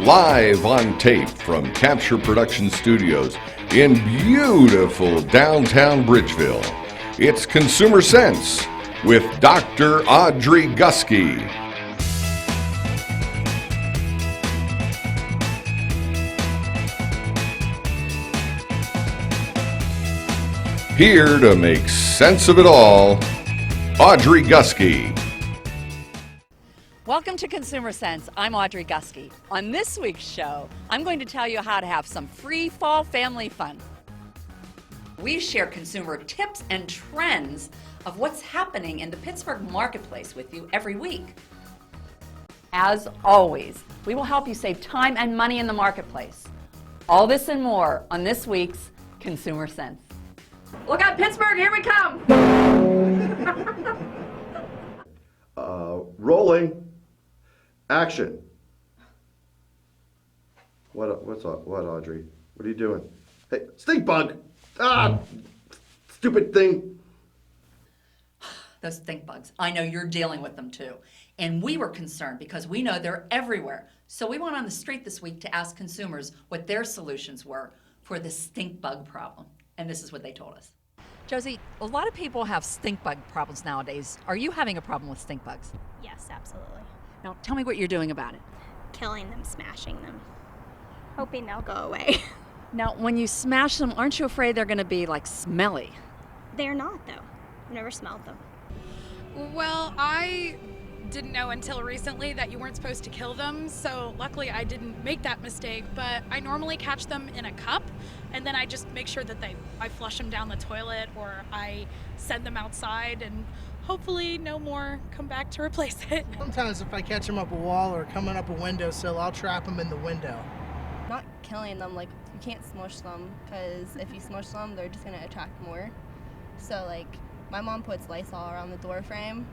Live on tape from Capture Production Studios in beautiful downtown Bridgeville, it's Consumer Sense with Dr. Audrey Gusky. Here to make sense of it all, Audrey Gusky. Welcome to Consumer Sense. I'm Audrey Gusky. On this week's show, I'm going to tell you how to have some free fall family fun. We share consumer tips and trends of what's happening in the Pittsburgh marketplace with you every week. As always, we will help you save time and money in the marketplace. All this and more on this week's Consumer Sense. Look out, Pittsburgh, here we come! Rolling. Action. What, Audrey? What are you doing? Hey, stink bug! Ah, stupid thing. Those stink bugs. I know you're dealing with them too. And we were concerned because we know they're everywhere. So we went on the street this week to ask consumers what their solutions were for the stink bug problem. And this is what they told us. Josie, a lot of people have stink bug problems nowadays. Are you having a problem with stink bugs? Yes, absolutely. Now, tell me what you're doing about it. Killing them, smashing them, hoping they'll go away. Now, when you smash them, aren't you afraid they're going to be like smelly? They're not, though. I've never smelled them. Well, I didn't know until recently that you weren't supposed to kill them, so luckily I didn't make that mistake, but I normally catch them in a cup, and then I just make sure that I flush them down the toilet, or I send them outside, and hopefully no more come back to replace it. Sometimes if I catch them up a wall or coming up a windowsill, I'll trap them in the window. Not killing them, like you can't smush them, because if you smush them, they're just going to attract more. So like my mom puts Lysol around the door frame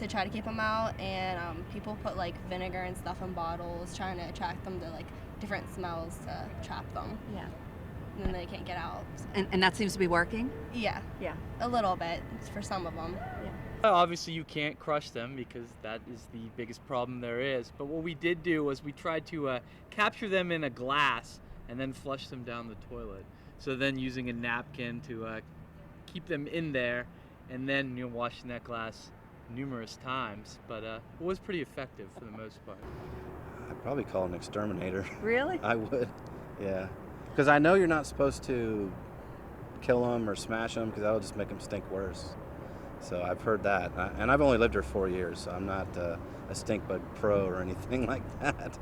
to try to keep them out, and people put like vinegar and stuff in bottles trying to attract them to like different smells to trap them. Yeah. And then they can't get out. And that seems to be working? Yeah. Yeah. A little bit for some of them. Yeah. Obviously you can't crush them because that is the biggest problem there is. But what we did do was we tried to capture them in a glass and then flush them down the toilet. So then using a napkin to keep them in there, and then washing that glass numerous times. But it was pretty effective for the most part. I'd probably call an exterminator. Really? I would, yeah. Because I know you're not supposed to kill them or smash them because that'll just make them stink worse. So I've heard that. And I've only lived here 4 years, so I'm not a stink bug pro or anything like that.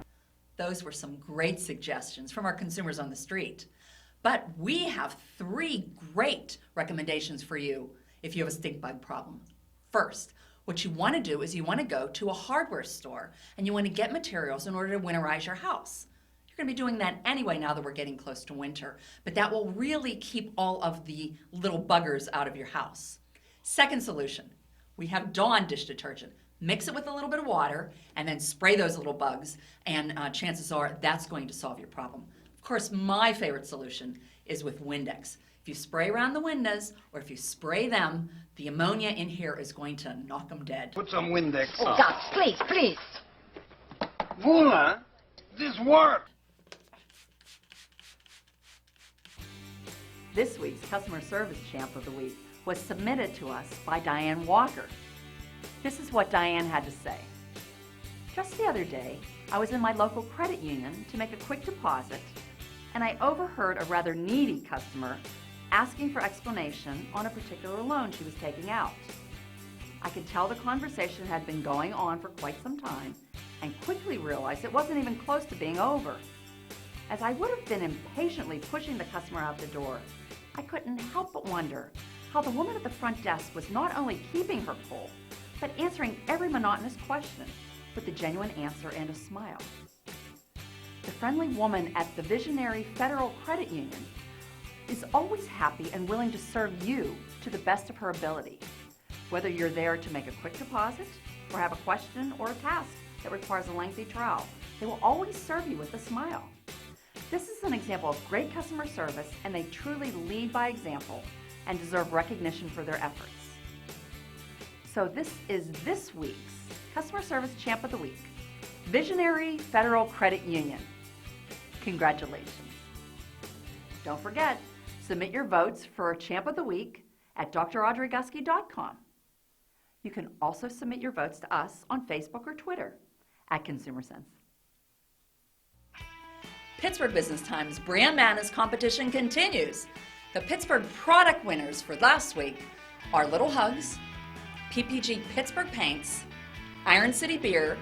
Those were some great suggestions from our consumers on the street. But we have 3 great recommendations for you if you have a stink bug problem. First, what you want to do is you want to go to a hardware store and you want to get materials in order to winterize your house. You're going to be doing that anyway now that we're getting close to winter, but that will really keep all of the little buggers out of your house. Second solution, we have Dawn dish detergent. Mix it with a little bit of water and then spray those little bugs, and chances are that's going to solve your problem. Of course, my favorite solution is with Windex. If you spray around the windows or if you spray them, the ammonia in here is going to knock them dead. Put some Windex on. Oh, God, please, please. Vula, this works. This week's Customer Service Champ of the Week was submitted to us by Diane Walker. This is what Diane had to say. Just the other day, I was in my local credit union to make a quick deposit, and I overheard a rather needy customer asking for explanation on a particular loan she was taking out. I could tell the conversation had been going on for quite some time and quickly realized it wasn't even close to being over. As I would have been impatiently pushing the customer out the door, I couldn't help but wonder how the woman at the front desk was not only keeping her cool, but answering every monotonous question with a genuine answer and a smile. The friendly woman at the visionary Federal Credit Union is always happy and willing to serve you to the best of her ability. Whether you're there to make a quick deposit or have a question or a task that requires a lengthy trial, they will always serve you with a smile. This is an example of great customer service, and they truly lead by example and deserve recognition for their efforts. So this is this week's Customer Service Champ of the Week. Visionary Federal Credit Union. Congratulations. Don't forget, submit your votes for Champ of the Week at draudreygusky.com. You can also submit your votes to us on Facebook or Twitter at Consumer Sense. Pittsburgh Business Times Brand Madness competition continues. The Pittsburgh product winners for last week are Little Hugs, PPG Pittsburgh Paints, Iron City Beer,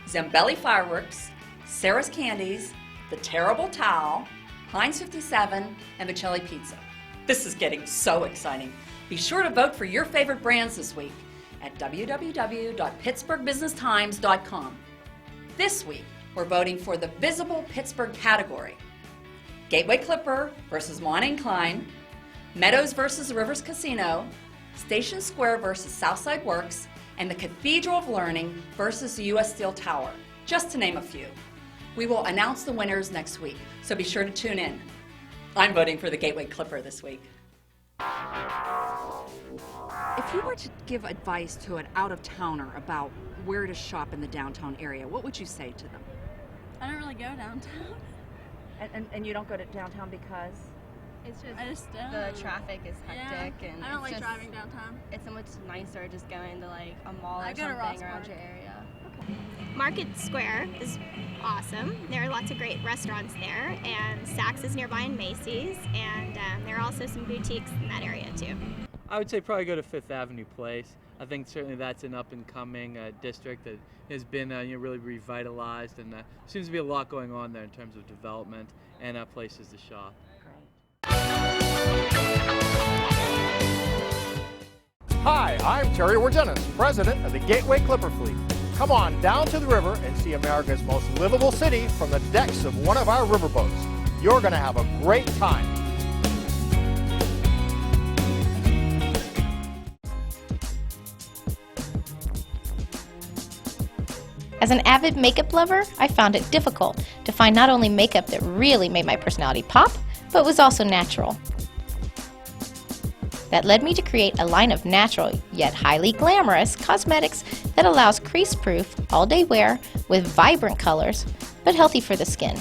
Zambelli Fireworks, Sarah's Candies, The Terrible Towel, Heinz 57, and Vicelli Pizza. This is getting so exciting. Be sure to vote for your favorite brands this week at www.pittsburghbusinesstimes.com. This week, we're voting for the Visible Pittsburgh category. Gateway Clipper versus Moine & Klein, Meadows versus Rivers Casino, Station Square versus Southside Works, and the Cathedral of Learning versus the U.S. Steel Tower, just to name a few. We will announce the winners next week, so be sure to tune in. I'm voting for the Gateway Clipper this week. If you were to give advice to an out-of-towner about where to shop in the downtown area, what would you say to them? I don't really go downtown. And you don't go to downtown because? It's just the traffic is hectic, and I don't like just, driving downtown. It's so much nicer just going to like a mall or I go to something Ross around Park. your area. Market Square is awesome. There are lots of great restaurants there, and Saks is nearby in Macy's, and there are also some boutiques in that area too. I would say probably go to Fifth Avenue Place. I think certainly that's an up-and-coming district that has been really revitalized, and seems to be a lot going on there in terms of development and places to shop. Hi, I'm Terry Wardenis, president of the Gateway Clipper Fleet. Come on down to the river and see America's most livable city from the decks of one of our riverboats. You're going to have a great time. As an avid makeup lover, I found it difficult to find not only makeup that really made my personality pop, but was also natural. That led me to create a line of natural, yet highly glamorous cosmetics that allows crease-proof, all-day wear with vibrant colors, but healthy for the skin.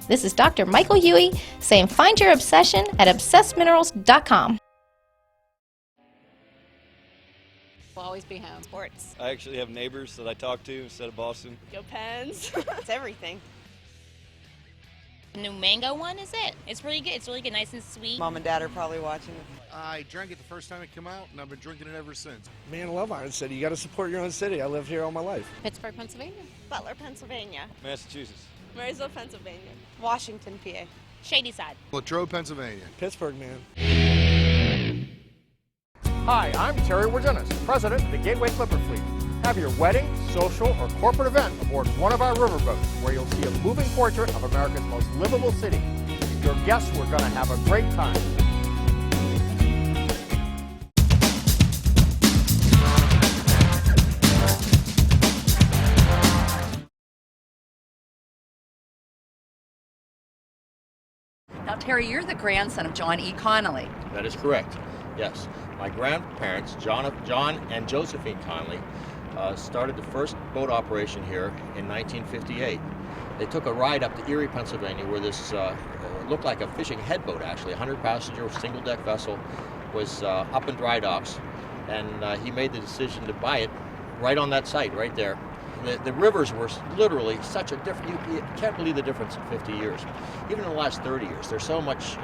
This is Dr. Michael Huey saying find your obsession at obsessedminerals.com. Will always be home. Sports. I actually have neighbors that I talk to instead of Boston. Go Pens. It's everything. The new mango one is it. It's really good. It's really good, nice and sweet. Mom and Dad are probably watching it. I drank it the first time it came out, and I've been drinking it ever since. Man, I love Iron City. You got to support your own city. I lived here all my life. Pittsburgh, Pennsylvania. Butler, Pennsylvania. Massachusetts. Marysville, Pennsylvania. Washington, PA. Shadyside. Latrobe, Pennsylvania. Pittsburgh, man. Hi, I'm Terry Wardenis, president of the Gateway Clipper Fleet. Have your wedding, social, or corporate event aboard one of our riverboats, where you'll see a moving portrait of America's most livable city. Your guests were going to have a great time. Now, Terry, you're the grandson of John E. Connolly. That is correct, yes. My grandparents, John and Josephine Connolly, started the first boat operation here in 1958. They took a ride up to Erie, Pennsylvania, where this looked like a fishing headboat, actually. A 100-passenger single-deck vessel was up in dry docks, and he made the decision to buy it right on that site, right there. The rivers were literally such a different, you can't believe the difference in 50 years. Even in the last 30 years, there's so much,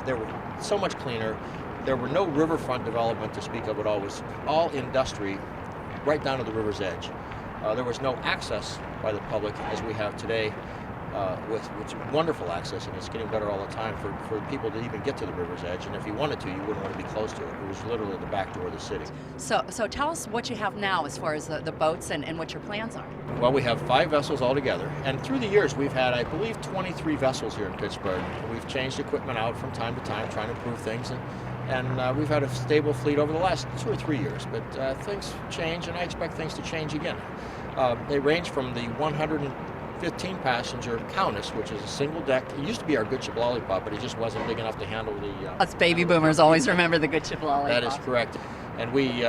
they were so much cleaner. There were no riverfront development to speak of at all. It was all industry right down to the river's edge. There was no access by the public as we have today, with wonderful access, and it's getting better all the time for people to even get to the river's edge. And if you wanted to, you wouldn't want to be close to it. It was literally the back door of the city. So tell us what you have now as far as the boats and what your plans are. Well, we have 5 vessels altogether, and through the years we've had, I believe, 23 vessels here in Pittsburgh. We've changed equipment out from time to time, trying to improve things, and we've had a stable fleet over the last 2 or 3 years, but things change, and I expect things to change again. They range from the 115-passenger Countess, which is a single deck. It used to be our Good Ship Lollipop, but it just wasn't big enough to handle the... Us baby boomers always remember the Good Ship Lollipop. That is correct. And we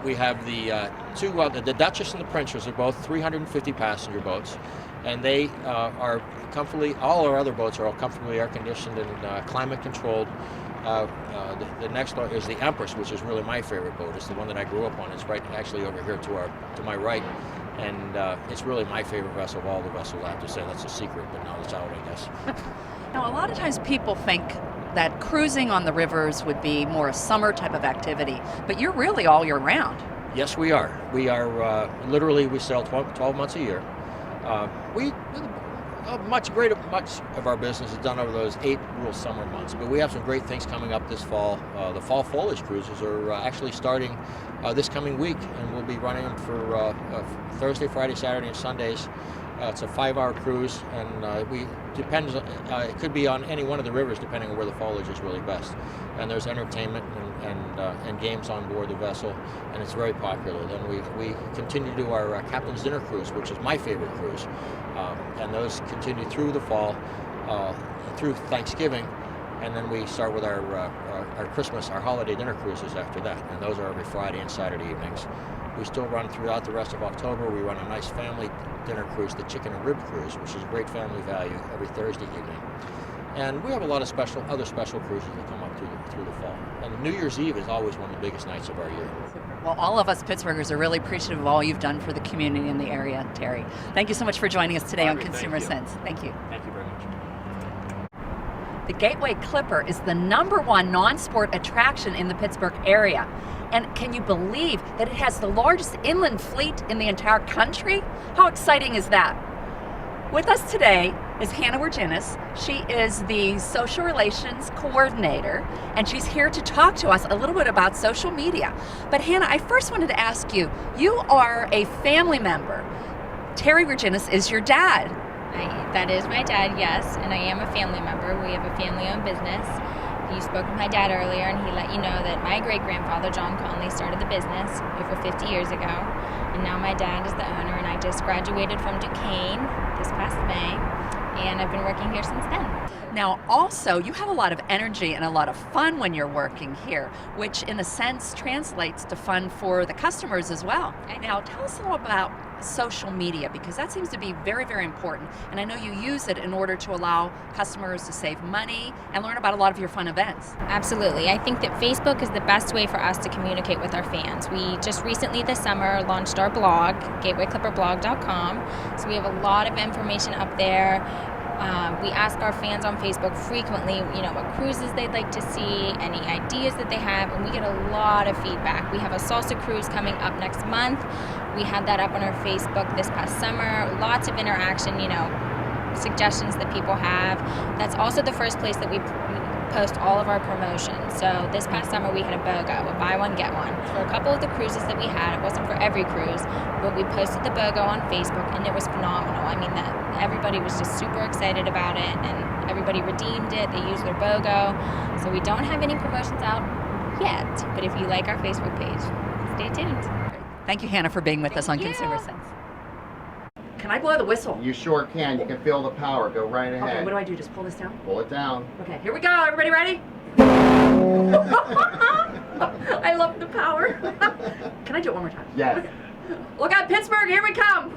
we have the two, the Duchess and the Princess are both 350 passenger boats, and they are comfortably, all our other boats are all comfortably air conditioned and climate controlled. The next one is the Empress, which is really my favorite boat. It's the one that I grew up on. It's right actually over here to my right, and it's really my favorite vessel of all the vessels. I have to say that's a secret, but now it's out, I guess. Now, a lot of times people think that cruising on the rivers would be more a summer type of activity, but you're really all year round. Yes, we are. We are literally, we sail 12 months a year. Much of our business is done over those 8 real summer months, but we have some great things coming up this fall. The fall foliage cruises are actually starting this coming week, and we'll be running them for Thursday, Friday, Saturday, and Sundays. It's a 5-hour cruise, and it could be on any one of the rivers depending on where the foliage is really best. And there's entertainment and games on board the vessel, and it's very popular. Then we continue to do our Captain's Dinner Cruise, which is my favorite cruise, and those continue through the fall, through Thanksgiving, and then we start with our Christmas, our holiday dinner cruises after that, and those are every Friday and Saturday evenings. We still run throughout the rest of October. We run a nice family dinner cruise, the Chicken and Rib Cruise, which is a great family value every Thursday evening. And we have a lot of other special cruises that come up through the fall. And New Year's Eve is always one of the biggest nights of our year. Well, all of us Pittsburghers are really appreciative of all you've done for the community in the area, Terry. Thank you so much for joining us today on Consumer Sense. Thank you. Thank you very much. The Gateway Clipper is the #1 non-sport attraction in the Pittsburgh area. And can you believe that it has the largest inland fleet in the entire country? How exciting is that? With us today is Hannah Wirginis. She is the social relations coordinator, and she's here to talk to us a little bit about social media. But Hannah, I first wanted to ask you, you are a family member. Terry Wirginis is your dad. That is my dad, yes, and I am a family member. We have a family-owned business. You spoke with my dad earlier, and he let you know that my great-grandfather, John Conley, started the business over 50 years ago, and now my dad is the owner, and I just graduated from Duquesne this past May, and I've been working here since then. Now, also, you have a lot of energy and a lot of fun when you're working here, which in a sense translates to fun for the customers as well. Now, tell us a little about social media, because that seems to be very, very important. And I know you use it in order to allow customers to save money and learn about a lot of your fun events. Absolutely. I think that Facebook is the best way for us to communicate with our fans. We just recently this summer launched our blog, gatewayclipperblog.com. So we have a lot of information up there. We ask our fans on Facebook frequently, what cruises they'd like to see, any ideas that they have, and we get a lot of feedback. We have a salsa cruise coming up next month. We had that up on our Facebook this past summer. Lots of interaction, suggestions that people have. That's also the first place that we post all of our promotions. So this past summer we had a BOGO, a buy one, get one. For a couple of the cruises that we had, it wasn't for every cruise, but we posted the BOGO on Facebook, and it was phenomenal. I mean, everybody was just super excited about it, and everybody redeemed it. They used their BOGO. So we don't have any promotions out yet, but if you like our Facebook page, stay tuned. Thank you, Hannah, for being with us on Consumer Sense. Can I blow the whistle? You sure can. You can feel the power. Go right ahead. Okay, what do I do? Just pull this down? Pull it down. Okay, here we go. Everybody ready? I love the power. Can I do it one more time? Yes. Look out, Pittsburgh, here we come.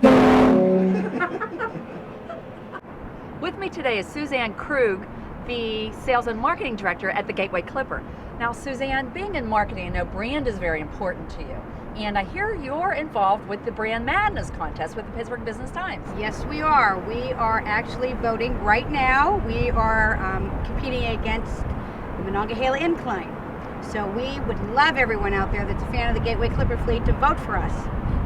With me today is Suzanne Krug, the Sales and Marketing Director at the Gateway Clipper. Now, Suzanne, being in marketing, I know brand is very important to you. And I hear you're involved with the Brand Madness contest with the Pittsburgh Business Times. Yes, we are. We are actually voting right now. We are competing against the Monongahela Incline. So we would love everyone out there that's a fan of the Gateway Clipper fleet to vote for us.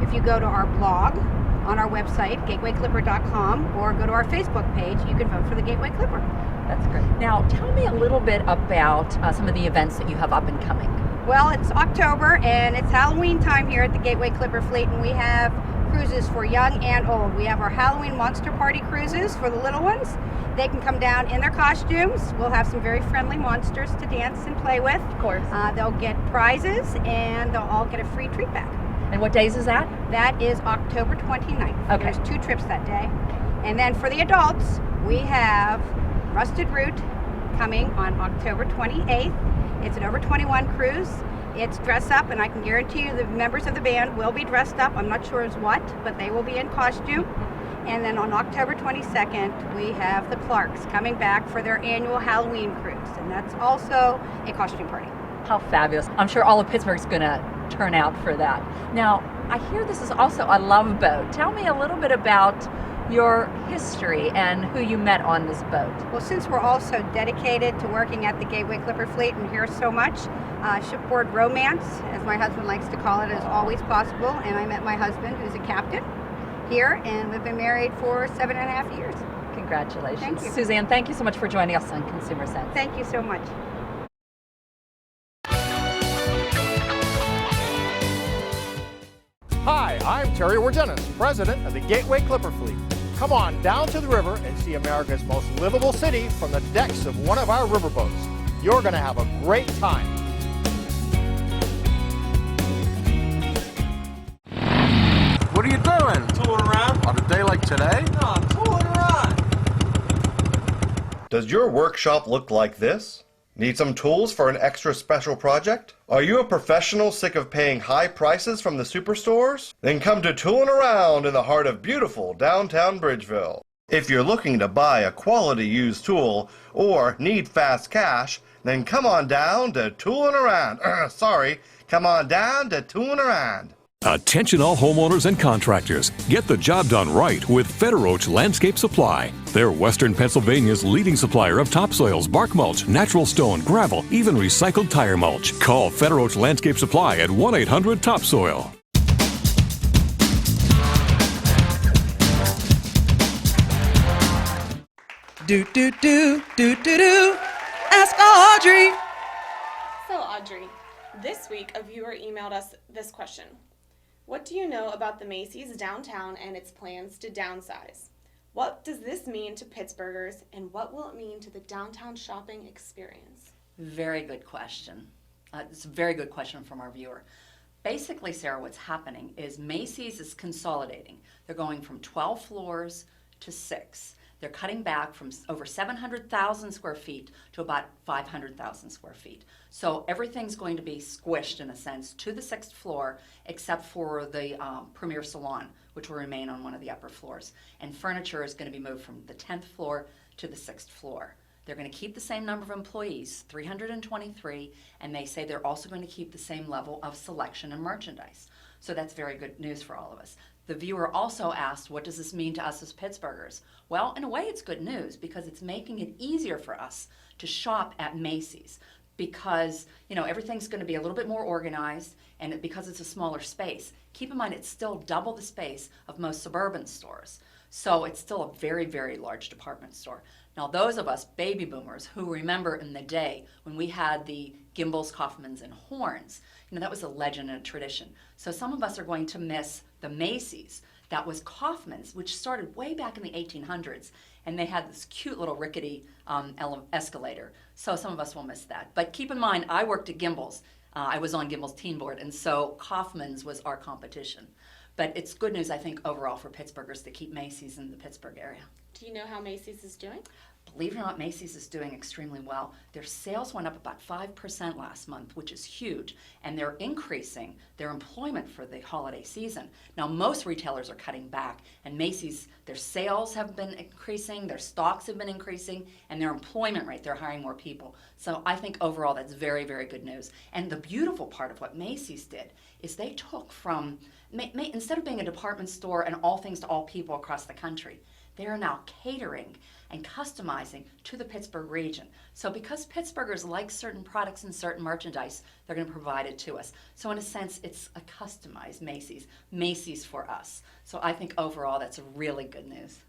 If you go to our blog on our website, gatewayclipper.com, or go to our Facebook page, you can vote for the Gateway Clipper. That's great. Now, tell me a little bit about some of the events that you have up and coming. Well, it's October and it's Halloween time here at the Gateway Clipper Fleet, and we have cruises for young and old. We have our Halloween Monster Party cruises for the little ones. They can come down in their costumes. We'll have some very friendly monsters to dance and play with. Of course. They'll get prizes and they'll all get a free treat bag. And what days is that? That is October 29th. Okay. There's 2 trips that day. And then for the adults, we have Rusted Root coming on October 28th. It's an over 21 cruise. It's dress up, and I can guarantee you the members of the band will be dressed up. I'm not sure as what, but they will be in costume. And then on October 22nd, we have the Clarks coming back for their annual Halloween cruise, and that's also a costume party. How fabulous. I'm sure all of Pittsburgh's going to turn out for that. Now, I hear this is also a love boat. Tell me a little bit about your history and who you met on this boat. Well, since we're all so dedicated to working at the Gateway Clipper Fleet and here so much, shipboard romance, as my husband likes to call it, is always possible. And I met my husband, who's a captain, here, and we've been married for 7.5 years. Congratulations. Thank you. Suzanne, thank you so much for joining us on Consumer Sense. Thank you so much. Hi, I'm Terry Wardenis, president of the Gateway Clipper Fleet. Come on down to the river and see America's most livable city from the decks of one of our riverboats. You're going to have a great time. What are you doing? Tooling around. On a day like today? No, I'm tooling around. Does your workshop look like this? Need some tools for an extra special project? Are you a professional sick of paying high prices from the superstores? Then come to Toolin' Around in the heart of beautiful downtown Bridgeville. If you're looking to buy a quality used tool or need fast cash, then come on down to Toolin' Around. Come on down to Toolin' Around. Attention all homeowners and contractors. Get the job done right with Federoach Landscape Supply. They're Western Pennsylvania's leading supplier of topsoils, bark mulch, natural stone, gravel, even recycled tire mulch. Call Federoach Landscape Supply at 1-800-TOPSOIL. Ask Audrey. So Audrey, this week a viewer emailed us this question. What do you know about the Macy's downtown and its plans to downsize? What does this mean to Pittsburghers, and what will it mean to the downtown shopping experience? Very good question. It's a very good question from our viewer. Basically, Sarah, what's happening is Macy's is consolidating. They're going from 12 floors to 6. They're cutting back from over 700,000 square feet to about 500,000 square feet. So everything's going to be squished, in a sense, to the 6th floor, except for the Premier Salon, which will remain on one of the upper floors. And furniture is going to be moved from the 10th floor to the 6th floor. They're going to keep the same number of employees, 323, and they say they're also going to keep the same level of selection and merchandise. So that's very good news for all of us. The viewer also asked, what does this mean to us as Pittsburghers? Well, in a way, it's good news because it's making it easier for us to shop at Macy's because, you know, everything's going to be a little bit more organized, and because it's a smaller space. Keep in mind, it's still double the space of most suburban stores. So it's still a very, very large department store. Now, those of us baby boomers who remember in the day when we had the Gimbels, Kaufmans, and Horns, you know, that was a legend and a tradition. So some of us are going to miss the Macy's. That was Kaufman's, which started way back in the 1800s, and they had this cute little rickety escalator. So some of us will miss that. But keep in mind, I worked at Gimbels. I was on Gimbels' team board, and so Kaufman's was our competition. But it's good news, I think, overall for Pittsburghers to keep Macy's in the Pittsburgh area. Do you know how Macy's is doing? Believe it or not, Macy's is doing extremely well. Their sales went up about 5% last month, which is huge, and they're increasing their employment for the holiday season. Now, most retailers are cutting back, and Macy's, their sales have been increasing, their stocks have been increasing, and their employment rate, they're hiring more people. So I think overall that's very, very good news. And the beautiful part of what Macy's did is they took from, instead of being a department store and all things to all people across the country, they are now catering and customizing to the Pittsburgh region. So because Pittsburghers like certain products and certain merchandise, they're going to provide it to us. So in a sense, it's a customized Macy's, Macy's for us. So I think overall that's really good news.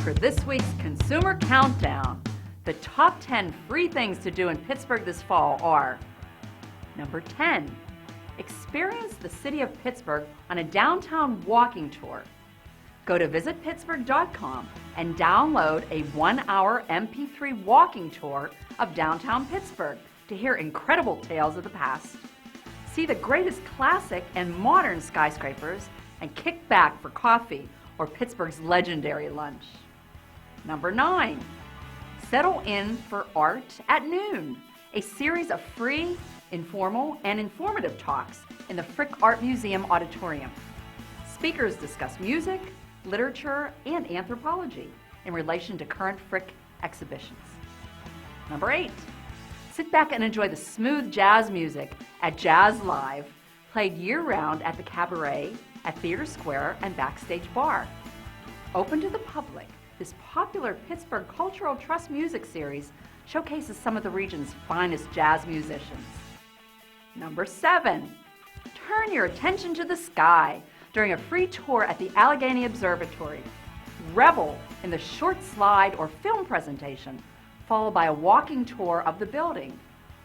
For this week's Consumer Countdown, the top 10 free things to do in Pittsburgh this fall are: number 10, experience the city of Pittsburgh on a downtown walking tour. Go to visitpittsburgh.com and download a 1-hour MP3 walking tour of downtown Pittsburgh to hear incredible tales of the past. See the greatest classic and modern skyscrapers and kick back for coffee or Pittsburgh's legendary lunch. Number 9, settle in for Art at Noon, a series of free, informal and informative talks in the Frick Art Museum auditorium. Speakers discuss music, literature, and anthropology in relation to current Frick exhibitions. Number 8, sit back and enjoy the smooth jazz music at Jazz Live, played year-round at the Cabaret, at Theater Square, and Backstage Bar. Open to the public, this popular Pittsburgh Cultural Trust music series showcases some of the region's finest jazz musicians. Number 7, turn your attention to the sky during a free tour at the Allegheny Observatory. Revel in the short slide or film presentation, followed by a walking tour of the building.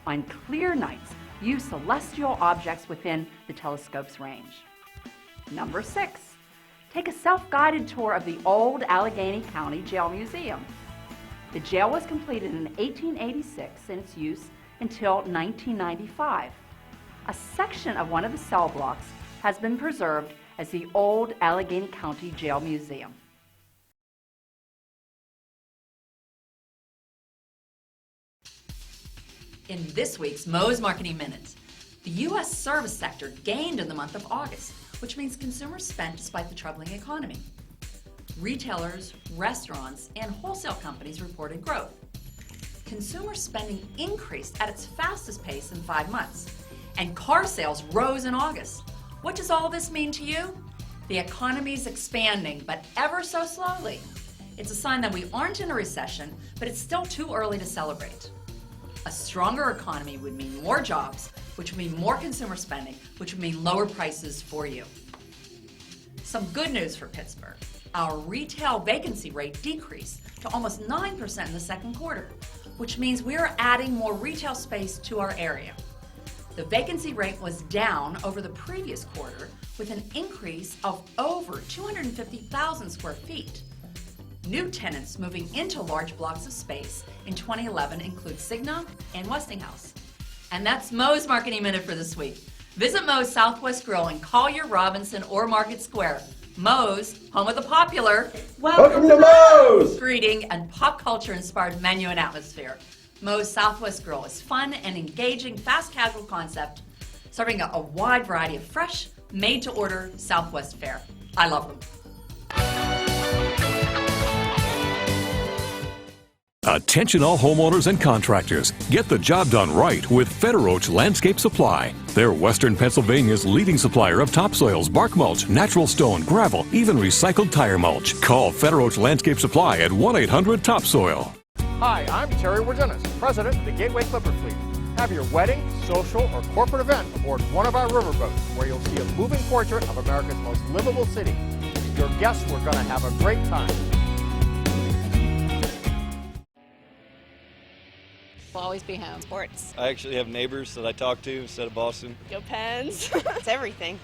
On clear nights, view celestial objects within the telescope's range. Number 6, take a self-guided tour of the old Allegheny County Jail Museum. The jail was completed in 1886 in its use until 1995. A section of one of the cell blocks has been preserved as the old Allegheny County Jail Museum. In this week's Moe's Marketing Minute, the U.S. service sector gained in the month of August, which means consumers spent despite the troubling economy. Retailers, restaurants, and wholesale companies reported growth. Consumer spending increased at its fastest pace in 5 months, and car sales rose in August. What does all this mean to you? The economy's expanding, but ever so slowly. It's a sign that we aren't in a recession, but it's still too early to celebrate. A stronger economy would mean more jobs, which would mean more consumer spending, which would mean lower prices for you. Some good news for Pittsburgh. Our retail vacancy rate decreased to almost 9% in the second quarter, which means we're adding more retail space to our area. The vacancy rate was down over the previous quarter with an increase of over 250,000 square feet. New tenants moving into large blocks of space in 2011 include Cigna and Westinghouse. And that's Moe's Marketing Minute for this week. Visit Moe's Southwest Grill in Collier, Robinson, or Market Square. Moe's, home of the popular Welcome to Moe's! greeting and pop culture inspired menu and atmosphere. Moe's Southwest Grill is fun and engaging, fast casual concept, serving a wide variety of fresh, made-to-order Southwest fare. I love them. Attention all homeowners and contractors. Get the job done right with Federoach Landscape Supply. They're Western Pennsylvania's leading supplier of topsoils, bark mulch, natural stone, gravel, even recycled tire mulch. Call Federoach Landscape Supply at 1-800-TOPSOIL. Hi, I'm Terry Wardenis, President of the Gateway Clipper Fleet. Have your wedding, social, or corporate event aboard one of our riverboats, where you'll see a moving portrait of America's most livable city. Your guests are going to have a great time. We'll always be home. Sports. I actually have neighbors that I talk to instead of Boston. Go Pens. It's everything.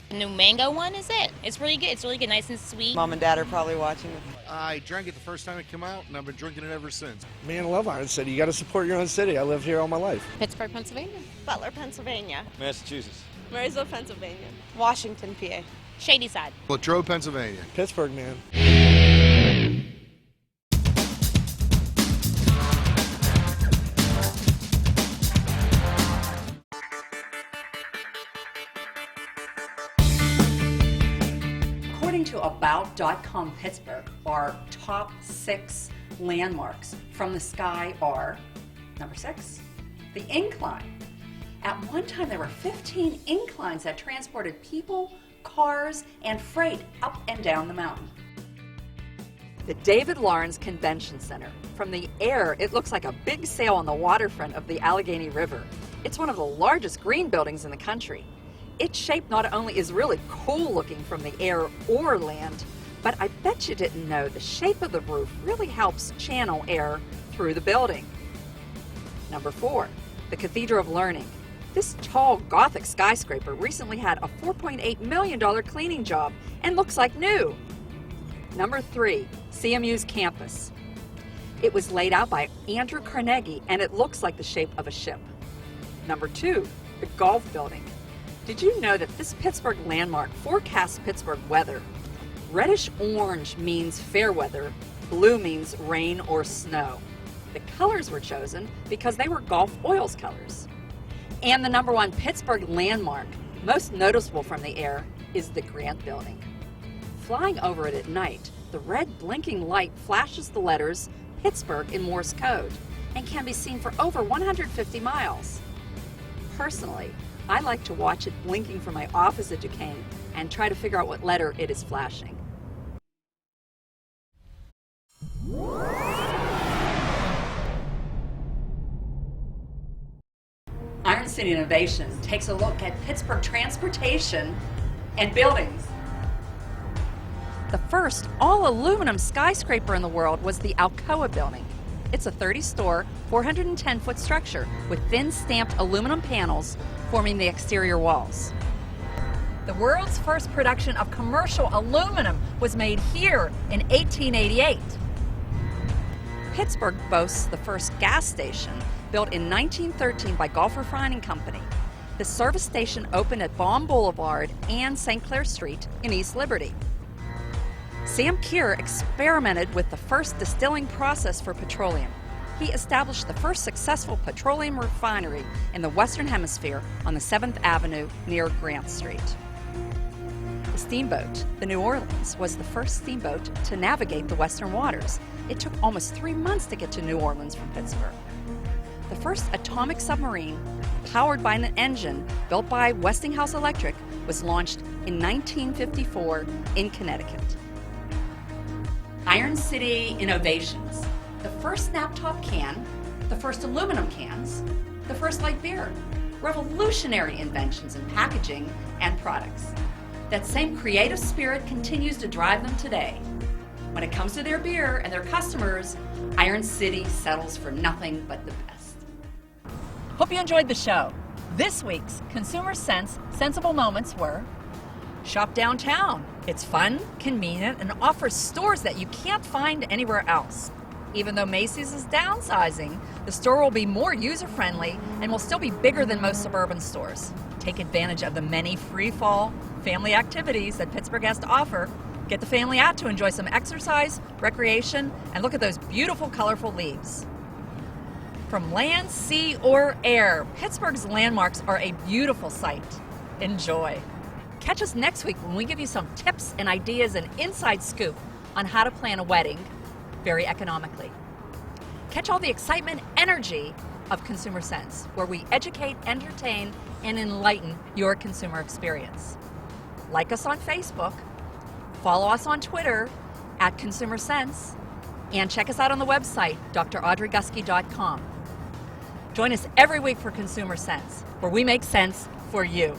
The new mango one, is it? It's really good. It's really good, nice and sweet. Mom and Dad are probably watching. I drank it the first time it came out, and I've been drinking it ever since. Man, I love Iron City. You got to support your own city. I lived here all my life. Pittsburgh, Pennsylvania. Butler, Pennsylvania. Massachusetts. Marysville, Pennsylvania. Washington, PA. Shadyside. Latrobe, Pennsylvania. Pittsburgh, man. According to About.com Pittsburgh, our top 6 landmarks from the sky are, number 6, the incline. At one time, there were 15 inclines that transported people, cars, and freight up and down the mountain. The David Lawrence Convention Center. From the air, it looks like a big sail on the waterfront of the Allegheny River. It's one of the largest green buildings in the country. Its shape not only is really cool looking from the air or land, but I bet you didn't know the shape of the roof really helps channel air through the building. Number 4, the Cathedral of Learning. This tall Gothic skyscraper recently had a $4.8 million cleaning job and looks like new. Number 3, CMU's campus. It was laid out by Andrew Carnegie and it looks like the shape of a ship. Number 2, the Golf Building. Did you know that this Pittsburgh landmark forecasts Pittsburgh weather? Reddish orange means fair weather, blue means rain or snow. The colors were chosen because they were Gulf Oil's colors. And the #1 Pittsburgh landmark, most noticeable from the air, is the Grant Building. Flying over it at night, the red blinking light flashes the letters Pittsburgh in Morse code and can be seen for over 150 miles. Personally, I like to watch it blinking from my office at Duquesne and try to figure out what letter it is flashing. Iron City Innovation takes a look at Pittsburgh transportation and buildings. The first all-aluminum skyscraper in the world was the Alcoa Building. It's a 30-story, 410-foot structure with thin stamped aluminum panels forming the exterior walls. The world's first production of commercial aluminum was made here in 1888. Pittsburgh boasts the first gas station, built in 1913 by Gulf Refining Company. The service station opened at Baum Boulevard and St. Clair Street in East Liberty. Sam Keir experimented with the first distilling process for petroleum. He established the first successful petroleum refinery in the Western Hemisphere on the 7th Avenue near Grant Street. The steamboat, the New Orleans, was the first steamboat to navigate the Western waters. It took almost 3 months to get to New Orleans from Pittsburgh. The first atomic submarine, powered by an engine built by Westinghouse Electric, was launched in 1954 in Connecticut. Iron City Innovations, the first snap-top can, the first aluminum cans, the first light beer, revolutionary inventions in packaging and products. That same creative spirit continues to drive them today. When it comes to their beer and their customers, Iron City settles for nothing but the best. Hope you enjoyed the show. This week's Consumer Sense Sensible Moments were: shop downtown. It's fun, convenient, and offers stores that you can't find anywhere else. Even though Macy's is downsizing, the store will be more user-friendly and will still be bigger than most suburban stores. Take advantage of the many free-fall family activities that Pittsburgh has to offer. Get the family out to enjoy some exercise, recreation, and look at those beautiful, colorful leaves. From land, sea, or air, Pittsburgh's landmarks are a beautiful sight. Enjoy. Catch us next week when we give you some tips and ideas and inside scoop on how to plan a wedding very economically. Catch all the excitement, energy of Consumer Sense, where we educate, entertain, and enlighten your consumer experience. Like us on Facebook, follow us on Twitter @ConsumerSense, and check us out on the website, draudreygusky.com. Join us every week for Consumer Sense, where we make sense for you.